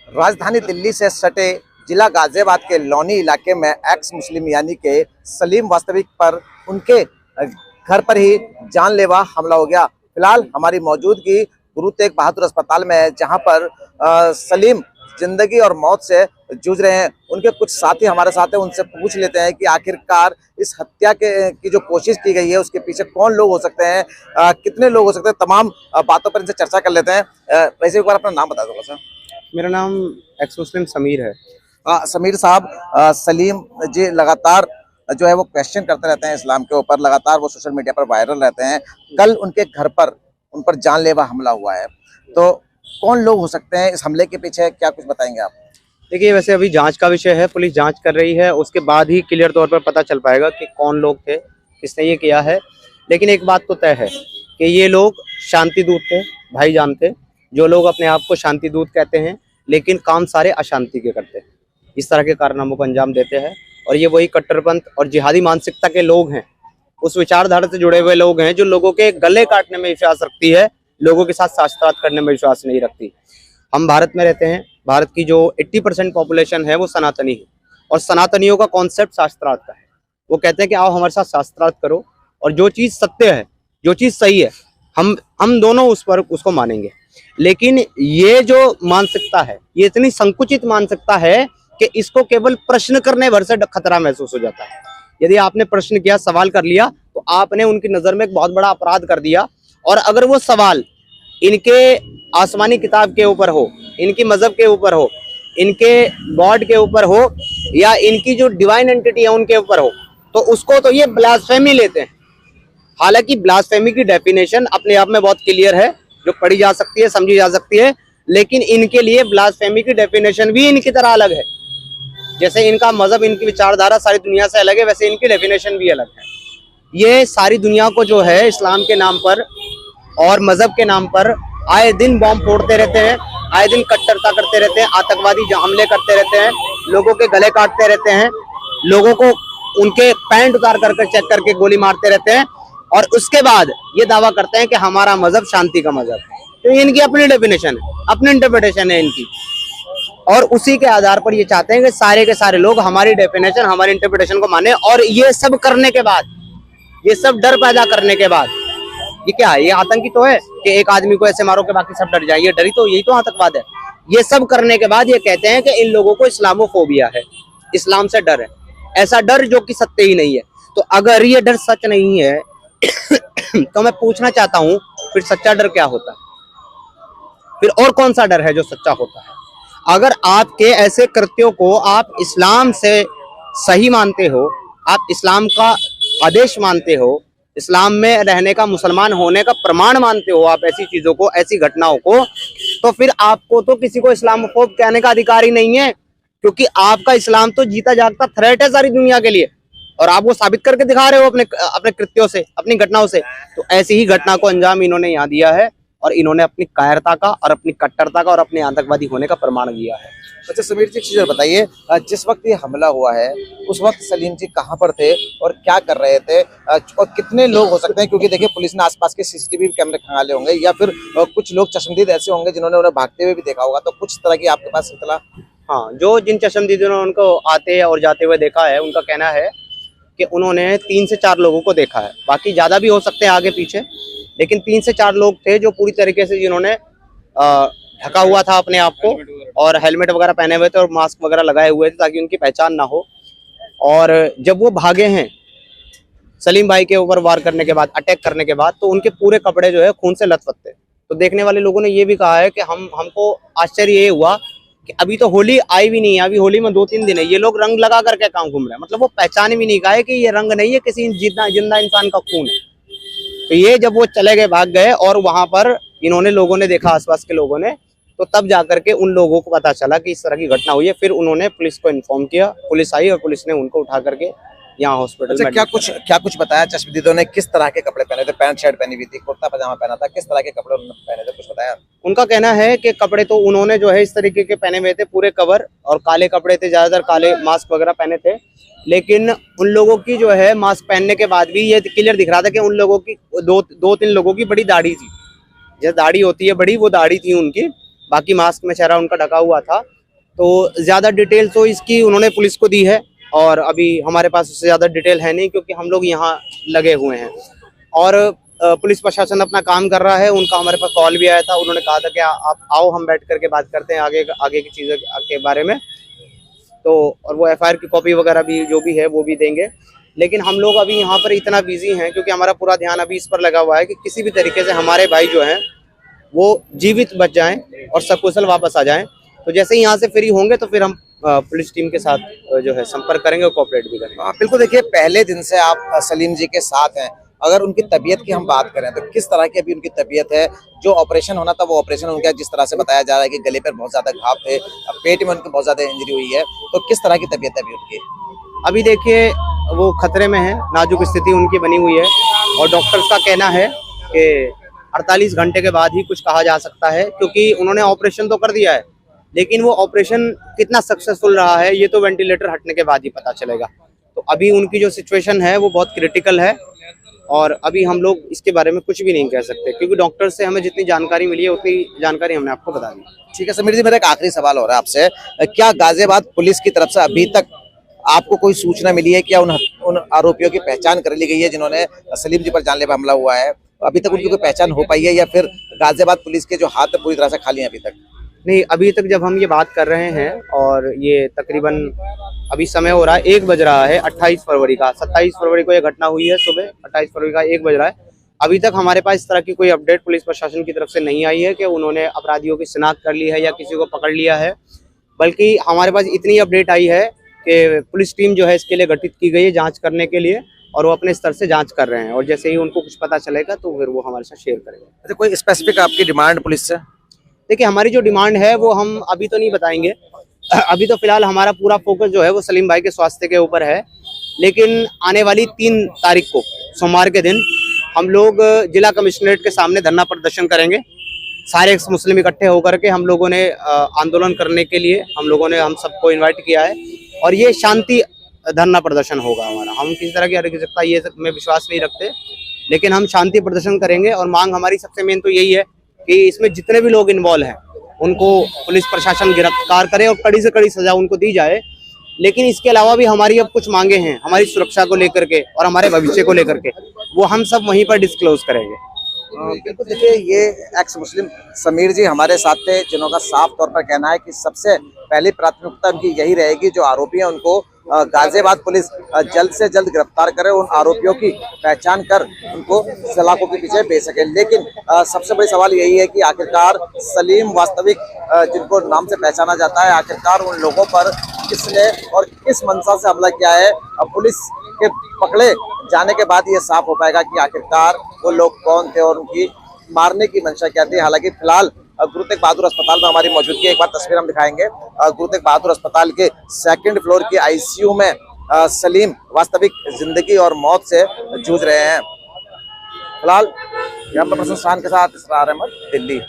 राजधानी दिल्ली से सटे जिला गाजियाबाद के लौनी इलाके में एक्स मुस्लिम यानी के सलीम वास्तविक पर उनके घर पर ही जानलेवा हमला हो गया। फिलहाल हमारी मौजूदगी गुरु तेग बहादुर अस्पताल में है, जहां पर सलीम जिंदगी और मौत से जूझ रहे हैं। उनके कुछ साथी हमारे साथ हैं, उनसे पूछ लेते हैं कि आखिरकार इस हत्या की जो कोशिश की गई है उसके पीछे कौन लोग हो सकते हैं, कितने लोग हो सकते हैं, तमाम बातों पर इनसे चर्चा कर लेते हैं। वैसे एक बार अपना नाम बता दो सर। मेरा नाम एक्स मुस्लिम समीर है। समीर साहब, सलीम जी लगातार जो है वो क्वेश्चन करते रहते हैं इस्लाम के ऊपर, लगातार वो सोशल मीडिया पर वायरल रहते हैं। कल उनके घर पर उन पर जानलेवा हमला हुआ है, तो कौन लोग हो सकते हैं इस हमले के पीछे, क्या कुछ बताएंगे आप? देखिए, वैसे अभी जांच का विषय है, पुलिस जांच कर रही है, उसके बाद ही क्लियर तौर पर पता चल पाएगा कि कौन लोग थे, किसने ये किया है। लेकिन एक बात तो तय है कि ये लोग शांति दूत थे, भाईजान थे, जो लोग अपने आप को शांति दूत कहते हैं लेकिन काम सारे अशांति के करते हैं, इस तरह के कारनामों को अंजाम देते हैं। और ये वही कट्टरपंथ और जिहादी मानसिकता के लोग हैं, उस विचारधारा से जुड़े हुए लोग हैं जो लोगों के गले काटने में विश्वास रखती है, लोगों के साथ शास्त्रार्थ करने में विश्वास नहीं रखती। हम भारत में रहते हैं, भारत की जो 80% पॉपुलेशन है वो सनातनी है, और सनातनियों का कॉन्सेप्ट शास्त्रार्थ का है। वो कहते हैं कि आओ हमारे साथ शास्त्रार्थ करो, और जो चीज़ सत्य है, जो चीज़ सही है, हम दोनों उस पर उसको मानेंगे। लेकिन ये जो मानसिकता है, ये इतनी संकुचित मानसिकता है कि इसको केवल प्रश्न करने भर से खतरा महसूस हो जाता है। यदि आपने प्रश्न किया, सवाल कर लिया, तो आपने उनकी नज़र में एक बहुत बड़ा अपराध कर दिया। और अगर वो सवाल इनके आसमानी किताब के ऊपर हो, इनकी मजहब के ऊपर हो, इनके गॉड के ऊपर हो, या इनकी जो डिवाइन एंटिटी है उनके ऊपर हो, तो उसको तो ये ब्लास्फेमी लेते हैं। हालांकि ब्लास्फेमी की डेफिनेशन अपने आप में बहुत क्लियर है, जो पढ़ी जा सकती है, समझी जा सकती है, लेकिन इनके लिए ब्लास्फेमी की डेफिनेशन भी इनकी तरह अलग है। जैसे इनका मजहब, इनकी विचारधारा सारी दुनिया से अलग है, वैसे इनकी डेफिनेशन भी अलग है। ये सारी दुनिया को जो है इस्लाम के नाम पर और मजहब के नाम पर आए दिन बॉम्ब फोड़ते रहते हैं, आए दिन कट्टरता करते रहते हैं, आतंकवादी हमले करते रहते हैं, लोगों के गले काटते रहते हैं, लोगों को उनके पैंट उतार कर चेक करके गोली मारते रहते हैं, और उसके बाद ये दावा करते हैं कि हमारा मजहब शांति का मजहब है। तो इनकी अपनी डेफिनेशन है, अपनी इंटरप्रिटेशन है इनकी, और उसी के आधार पर ये चाहते हैं कि सारे के सारे लोग हमारी डेफिनेशन, हमारी इंटरप्रिटेशन को माने। और ये सब करने के बाद, ये सब डर पैदा करने के बाद, ये क्या है? ये आतंकी तो है कि एक आदमी को ऐसे मारो कि बाकी सब डर जाए, ये डरी तो, यही तो आतंकवाद है। ये सब करने के बाद ये कहते हैं कि इन लोगों को इस्लामोफोबिया है, इस्लाम से डर है, ऐसा डर जो कि सत्य ही नहीं है। तो अगर ये डर सच नहीं है तो मैं पूछना चाहता हूं, फिर सच्चा डर क्या होता है? फिर और कौन सा डर है जो सच्चा होता है? अगर आपके ऐसे कृत्यों को आप इस्लाम से सही मानते हो, आप इस्लाम का आदेश मानते हो, इस्लाम में रहने का, मुसलमान होने का प्रमाण मानते हो, आप ऐसी चीजों को, ऐसी घटनाओं को, तो फिर आपको तो किसी को इस्लामोफोब कहने का अधिकार ही नहीं है, क्योंकि आपका इस्लाम तो जीता जागता थ्रेट है सारी दुनिया के लिए, और आप वो साबित करके दिखा रहे हो अपने कृत्यों से, अपनी घटनाओं से। तो ऐसी ही घटना को अंजाम इन्होंने यहाँ दिया है, और इन्होंने अपनी कायरता का और अपनी कट्टरता का और अपने आतंकवादी होने का प्रमाण दिया है। अच्छा समीर जी, एक चीज़ बताइए, जिस वक्त ये हमला हुआ है उस वक्त सलीम जी कहाँ पर थे और क्या कर रहे थे, और कितने लोग हो सकते हैं? क्योंकि देखिए, पुलिस ने आसपास के सीसीटीवी कैमरे खंगाले होंगे, या फिर कुछ लोग चश्मदीद ऐसे होंगे जिन्होंने उन्हें भागते हुए भी देखा होगा, तो कुछ तरह की आपके पास इतला? हाँ, जो जिन चश्मदीदों ने उनको आते और जाते हुए देखा है, उनका कहना है कि उन्होंने 3 से 4 लोगों को देखा है, बाकी ज़्यादा भी हो सकते हैं आगे पीछे, लेकिन 3 से 4 लोग थे जो पूरी तरीके से, जिन्होंने ढका हुआ था अपने आप को, और हेलमेट वगैरह पहने हुए थे और मास्क वगैरह लगाए हुए थे ताकि उनकी पहचान ना हो। और जब वो भागे हैं सलीम भाई के ऊपर वार करने के बाद, अटैक करने के बाद, तो उनके पूरे कपड़े जो है खून से लथपथ थे। तो देखने वाले लोगों ने ये भी कहा है कि हमको आश्चर्य ये हुआ कि अभी तो होली आई भी नहीं है, अभी होली में 2-3 दिन है, ये लोग रंग लगा करके काम घूम रहे हैं। मतलब वो पहचान भी नहीं पाए कि ये रंग नहीं है, किसी जिंदा इंसान का खून है। तो ये जब वो चले गए, भाग गए, और वहां पर इन्होंने, लोगों ने देखा, आसपास के लोगों ने, तो तब जाकर के उन लोगों को पता चला कि इस तरह की घटना हुई है। फिर उन्होंने पुलिस को इन्फॉर्म किया, पुलिस आई और पुलिस ने उनको उठा करके यहाँ हॉस्पिटल में। क्या कुछ बताया चश्मदीदों ने? किस तरह के कपड़े पहने थे? पैंट शर्ट पहनी हुई थी, कुर्ता पजामा पहना था, किस तरह के कपड़े उन्होंने पहने थे, कुछ बताया? उनका कहना है कि कपड़े तो उन्होंने जो है इस तरीके के पहने हुए थे, पूरे कवर, और काले कपड़े थे, ज्यादातर काले, मास्क वगैरह पहने थे। लेकिन उन लोगों की जो है मास्क पहनने के बाद भी ये क्लियर दिख रहा था कि उन लोगों की 2-3 लोगों की बड़ी दाढ़ी थी, जैसे दाढ़ी होती है बड़ी, वो दाढ़ी थी उनकी, बाकी मास्क में चेहरा उनका ढका हुआ था। तो ज़्यादा डिटेल तो इसकी उन्होंने पुलिस को दी है और अभी हमारे पास उससे ज़्यादा डिटेल है नहीं, क्योंकि हम लोग यहाँ लगे हुए हैं और पुलिस प्रशासन अपना काम कर रहा है। उनका हमारे पास कॉल भी आया था, उन्होंने कहा था कि आप आओ, हम बैठ करके बात करते हैं आगे की चीज़ों के बारे में। तो और वो एफआईआर की कॉपी वगैरह भी जो भी है वो भी देंगे। लेकिन हम लोग अभी यहाँ पर इतना बिजी हैं क्योंकि हमारा पूरा ध्यान अभी इस पर लगा हुआ है कि किसी भी तरीके से हमारे भाई जो हैं वो जीवित बच जाएं और सकुशल वापस आ जाएं। तो जैसे ही यहाँ से फ्री होंगे तो फिर हम पुलिस टीम के साथ जो है संपर्क करेंगे और कोऑपरेट भी करेंगे। बिल्कुल, देखिए पहले दिन से आप सलीम जी के साथ हैं। अगर उनकी तबीयत की हम बात करें तो किस तरह की अभी उनकी तबीयत है? जो ऑपरेशन होना था वो ऑपरेशन उनका जिस तरह से बताया जा रहा है कि गले पर बहुत ज्यादा घाव थे, पेट में उनकी बहुत ज्यादा इंजरी हुई है, तो किस तरह की तबीयत है अभी उनकी? अभी देखिए वो खतरे में है, नाजुक स्थिति उनकी बनी हुई है और डॉक्टर्स का कहना है कि 48 घंटे के बाद ही कुछ कहा जा सकता है, क्योंकि उन्होंने ऑपरेशन तो कर दिया है लेकिन वो ऑपरेशन कितना सक्सेसफुल रहा है ये तो वेंटिलेटर हटने के बाद ही पता चलेगा। तो अभी उनकी जो सिचुएशन है वो बहुत क्रिटिकल है और अभी हम लोग इसके बारे में कुछ भी नहीं कह सकते, क्योंकि डॉक्टर से हमें जितनी जानकारी मिली है उतनी जानकारी हमने आपको बता दी। ठीक है समीर जी, मेरा एक आखिरी सवाल हो रहा है आपसे। क्या गाजियाबाद पुलिस की तरफ से अभी तक आपको कोई सूचना मिली है? क्या उन आरोपियों की पहचान कर ली गई है जिन्होंने सलीम जी पर जानलेवा हमला हुआ है? अभी तक उनकी कोई पहचान हो पाई है या फिर गाजियाबाद पुलिस के जो हाथ पूरी तरह से खाली हैं अभी तक? नहीं, अभी तक जब हम ये बात कर रहे हैं और ये तकरीबन अभी समय हो रहा है 1 बज रहा है 28 फरवरी का, 27 फरवरी को ये घटना हुई है सुबह, 28 फरवरी का 1 बज रहा है। अभी तक हमारे पास इस तरह की कोई अपडेट पुलिस प्रशासन की तरफ से नहीं आई है कि उन्होंने अपराधियों की शिनाख्त कर ली है या किसी को पकड़ लिया है, बल्कि हमारे पास इतनी अपडेट आई है कि पुलिस टीम जो है इसके लिए गठित की गई है जाँच करने के लिए और वो अपने स्तर से जाँच कर रहे हैं और जैसे ही उनको कुछ पता चलेगा तो फिर वो हमारे साथ शेयर करेंगे। अच्छा, कोई स्पेसिफिक आपकी डिमांड पुलिस से? देखिए हमारी जो डिमांड है वो हम अभी तो नहीं बताएंगे, अभी तो फिलहाल हमारा पूरा फोकस जो है वो सलीम भाई के स्वास्थ्य के ऊपर है। लेकिन आने वाली 3 तारीख को सोमवार के दिन हम लोग जिला कमिश्नरेट के सामने धरना प्रदर्शन करेंगे। सारे एक्स मुस्लिम इकट्ठे होकर के हम लोगों ने आंदोलन करने के लिए हम सबको इन्वाइट किया है और ये शांति धरना प्रदर्शन होगा हमारा। हम किसी तरह की अराजकता ये में विश्वास नहीं रखते, लेकिन हम शांति प्रदर्शन करेंगे और मांग हमारी सबसे मेन तो यही है कि इसमें जितने भी लोग इन्वॉल्व हैं उनको पुलिस प्रशासन गिरफ्तार करे और कड़ी से कड़ी सजा उनको दी जाए। लेकिन इसके अलावा भी हमारी अब कुछ मांगे हैं हमारी सुरक्षा को लेकर के और हमारे भविष्य को लेकर के, वो हम सब वहीं पर डिस्क्लोज करेंगे। बिल्कुल, देखिए ये एक्स मुस्लिम समीर जी हमारे साथ थे जिन्होंने साफ तौर पर कहना है कि सबसे पहली प्राथमिकता उनकी यही रहेगी, जो आरोपी हैं उनको गाजियाबाद पुलिस जल्द से जल्द गिरफ्तार करे, उन आरोपियों की पहचान कर उनको सलाखों के पीछे भेज सके। लेकिन सबसे बड़ी सवाल यही है कि आखिरकार सलीम वास्तविक जिनको नाम से पहचाना जाता है, आखिरकार उन लोगों पर किसने और किस मंशा से हमला किया है? पुलिस के पकड़े जाने के बाद ये साफ हो पाएगा कि आखिरकार वो लोग कौन थे और उनकी मारने की मंशा क्या थी। हालांकि फिलहाल गुरु तेग बहादुर अस्पताल में हमारी मौजूदगी, एक बार तस्वीर हम दिखाएंगे। गुरु तेग बहादुर अस्पताल के 2nd फ्लोर की आईसीयू में सलीम वास्तविक जिंदगी और मौत से जूझ रहे हैं। फिलहाल यहाँ पर प्रशांत के साथ इसरार अहमद, दिल्ली।